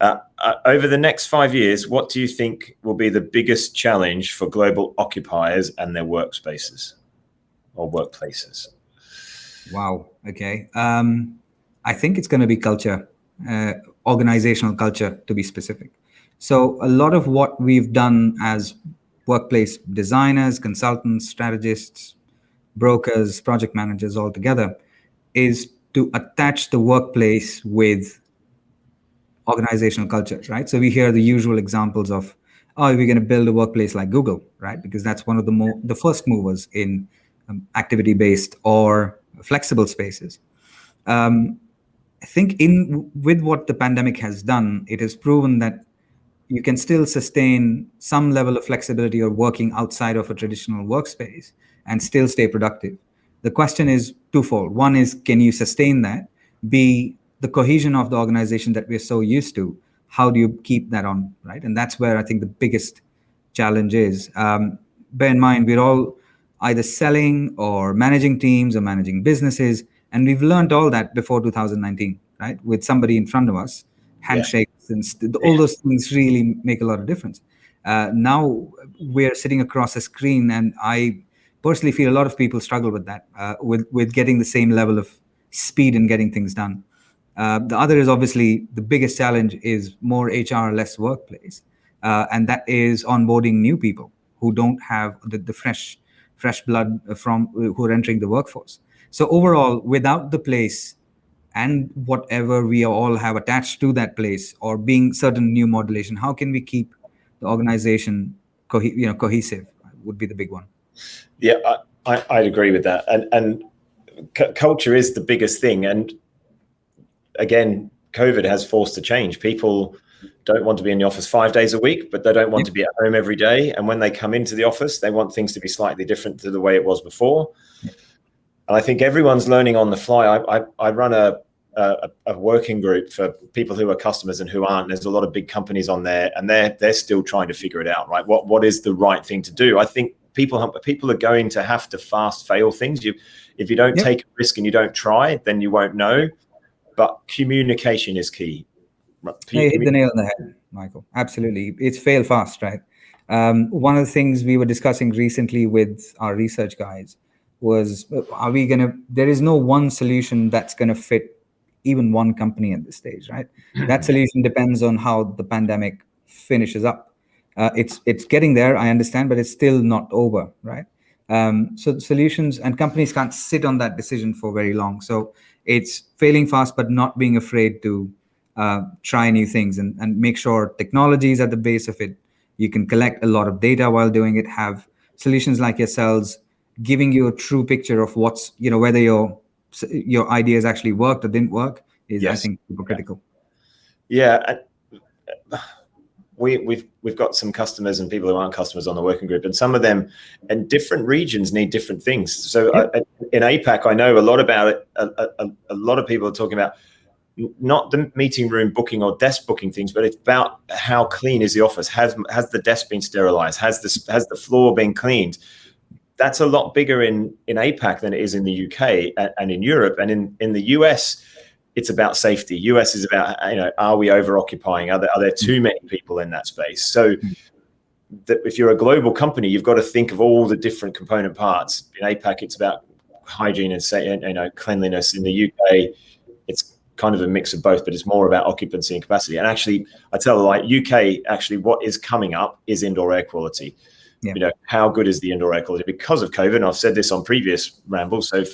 Over the next 5 years, what do you think will be the biggest challenge for global occupiers and their workspaces or workplaces? Wow. Okay. I think it's going to be culture, organizational culture, to be specific. So a lot of what we've done as workplace designers, consultants, strategists, brokers, project managers all together is to attach the workplace with organizational cultures, right? So we hear the usual examples of, oh, we're going to build a workplace like Google, right? Because that's one of the first movers in activity-based or flexible spaces. I think with what the pandemic has done, it has proven that you can still sustain some level of flexibility or working outside of a traditional workspace and still stay productive. The question is twofold. One is, can you sustain that? B, the cohesion of the organization that we're so used to, how do you keep that on, right? And that's where I think the biggest challenge is. Bear in mind, we're all either selling or managing teams or managing businesses, and we've learned all that before 2019, right? With somebody in front of us, handshakes, and all those things really make a lot of difference. Now we're sitting across a screen, and I personally feel a lot of people struggle with that, with getting the same level of speed in getting things done. The other is obviously the biggest challenge is more HR, less workplace, and that is onboarding new people who don't have the fresh blood from who are entering the workforce. So overall, without the place and whatever we all have attached to that place or being certain new modulation, how can we keep the organization cohesive would be the big one. Yeah, I'd agree with that. And culture is the biggest thing. And again, COVID has forced a change. People don't want to be in the office 5 days a week, but they don't want to be at home every day. And when they come into the office, they want things to be slightly different to the way it was before. And I think everyone's learning on the fly. I run a working group for people who are customers and who aren't. There's a lot of big companies on there, and they're still trying to figure it out, right? What is the right thing to do? I think people are going to have to fast fail things. If you don't take a risk and you don't try, then you won't know. But communication is key. You hit the nail on the head, Michael. Absolutely. It's fail fast, right? One of the things we were discussing recently with our research guys was, there is no one solution that's going to fit even one company at this stage, right? That solution depends on how the pandemic finishes up. It's getting there, I understand, but it's still not over, right? So the solutions and companies can't sit on that decision for very long. So it's failing fast, but not being afraid to try new things and make sure technology is at the base of it. You can collect a lot of data while doing it, have solutions like yourselves giving you a true picture of what's, whether your ideas actually worked or didn't work is, I think, super critical. Yeah. We've got some customers and people who aren't customers on the working group, and some of them in different regions need different things. So in APAC, I know a lot about it. A lot of people are talking about not the meeting room booking or desk booking things, but it's about how clean is the office. Has the desk been sterilized? Has the floor been cleaned? That's a lot bigger in APAC than it is in the UK and in Europe. And in the US, it's about safety. US is about, are we over occupying? Are there too many people in that space? So if you're a global company, you've got to think of all the different component parts. In APAC, it's about hygiene and cleanliness. In the UK, it's kind of a mix of both, but it's more about occupancy and capacity. And actually, I tell you, UK, actually, what is coming up is indoor air quality. Yeah. How good is the indoor air quality? Because of COVID, and I've said this on previous rambles, so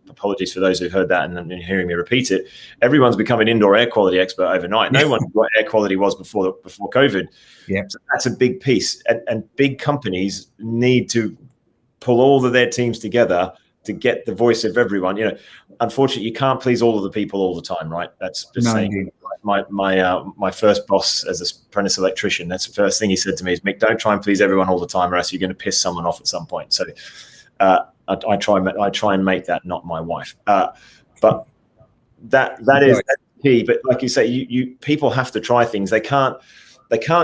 apologies for those who've heard that and hearing me repeat it. Everyone's become an indoor air quality expert overnight. No one knew what air quality was before COVID. Yeah. So that's a big piece. And big companies need to pull all of their teams together to get the voice of everyone. Unfortunately, you can't please all of the people all the time, right? That's just saying. My first boss as an apprentice electrician, that's the first thing he said to me is, Mick, don't try and please everyone all the time, or else you're going to piss someone off at some point. So I try and make that not my wife. But that is key. But like you say, you people have to try things. They can't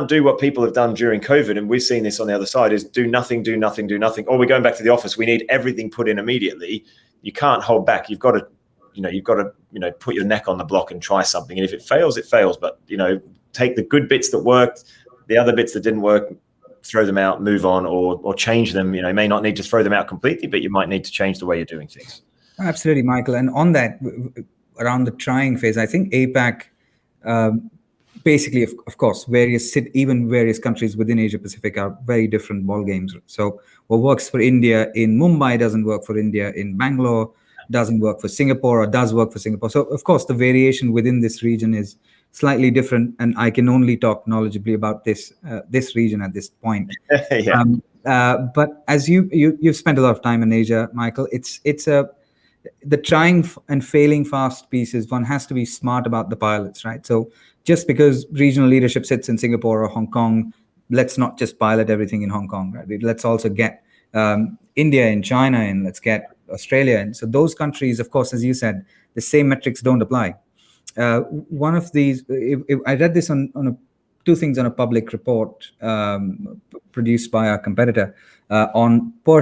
do what people have done during COVID, and we've seen this on the other side, is do nothing. Or we're going back to the office. We need everything put in immediately. You can't hold back. You've got to put your neck on the block and try something. And if it fails, it fails. But take the good bits that worked, the other bits that didn't work, throw them out, move on, or change them. You may not need to throw them out completely, but you might need to change the way you're doing things. Absolutely, Michael. And on that, around the trying phase, I think APAC, basically, of course, even various countries within Asia Pacific are very different ball games. So what works for India in Mumbai doesn't work for India in Bangalore, doesn't work for Singapore, or does work for Singapore. So of course, the variation within this region is slightly different, and I can only talk knowledgeably about this region at this point. Yeah. But as you've spent a lot of time in Asia, Michael, the trying and failing fast piece is one has to be smart about the pilots, right? So just because regional leadership sits in Singapore or Hong Kong, let's not just pilot everything in Hong Kong, right? Let's also get India and China in, let's get Australia in. So those countries, of course, as you said, the same metrics don't apply. One of these, I read this on two things on a public report produced by our competitor on per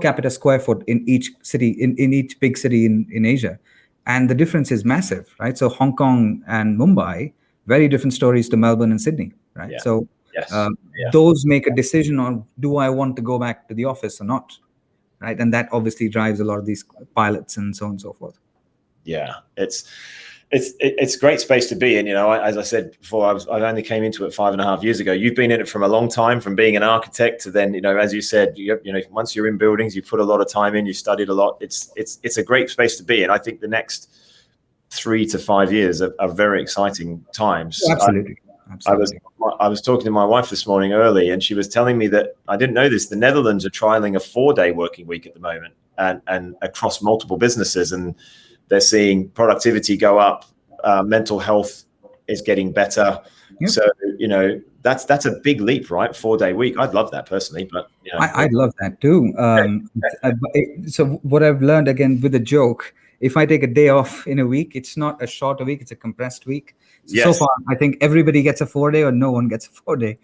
capita square foot in each city, in each big city in Asia. And the difference is massive, right? So Hong Kong and Mumbai, very different stories to Melbourne and Sydney, right? Yeah. So Yes. those make a decision on, do I want to go back to the office or not, right? And that obviously drives a lot of these pilots and so on and so forth. Yeah, it's a great space to be in. As I said before, I only came into it 5.5 years ago. You've been in it from a long time, from being an architect to then, as you said, once you're in buildings, you put a lot of time in, you studied a lot. It's a great space to be in. I think the next 3 to 5 years are very exciting times. Absolutely. I was talking to my wife this morning early, and she was telling me that, I didn't know this, the Netherlands are trialing a 4-day working week at the moment, and across multiple businesses, and they're seeing productivity go up, mental health is getting better. Yep. So that's a big leap, right? 4-day week. I'd love that personally, but I'd love that too. So what I've learned, again with a joke, if I take a day off in a week, it's not a shorter week, it's a compressed week. So, yes. So far, I think everybody gets a 4-day, or no one gets a 4-day.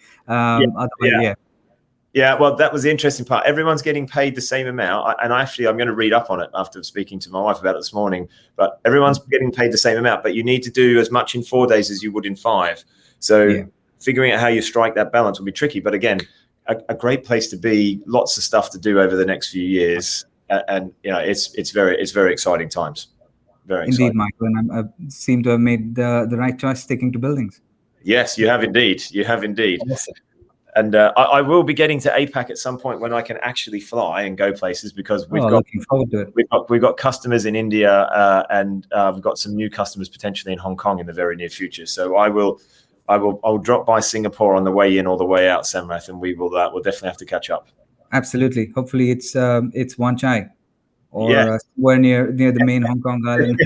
Yeah, well, that was the interesting part. Everyone's getting paid the same amount. And actually, I'm going to read up on it after speaking to my wife about it this morning. But everyone's getting paid the same amount, but you need to do as much in 4 days as you would in 5. So figuring out how you strike that balance will be tricky. But again, a great place to be, lots of stuff to do over the next few years. And it's very exciting times. Very indeed, exciting. Michael. And I seem to have made the right choice sticking to buildings. Yes, you have indeed. You have indeed. Awesome. And I will be getting to APAC at some point when I can actually fly and go places, because looking forward to it. We've got customers in India, and we've got some new customers potentially in Hong Kong in the very near future. So I'll drop by Singapore on the way in or the way out, Samarth, and we'll definitely have to catch up. Absolutely. Hopefully it's Wan Chai, or somewhere near the main Hong Kong island.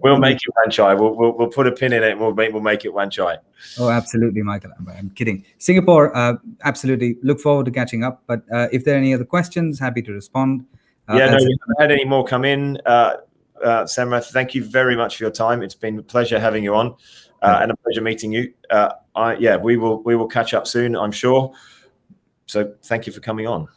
We'll make it Wan Chai. We'll put a pin in it, and we'll make it Wan Chai. Oh, absolutely, Michael. I'm kidding. Singapore, absolutely. Look forward to catching up. But if there are any other questions, happy to respond. We haven't had any more come in. Samarth, thank you very much for your time. It's been a pleasure having you on, and a pleasure meeting you. We will catch up soon, I'm sure. So thank you for coming on.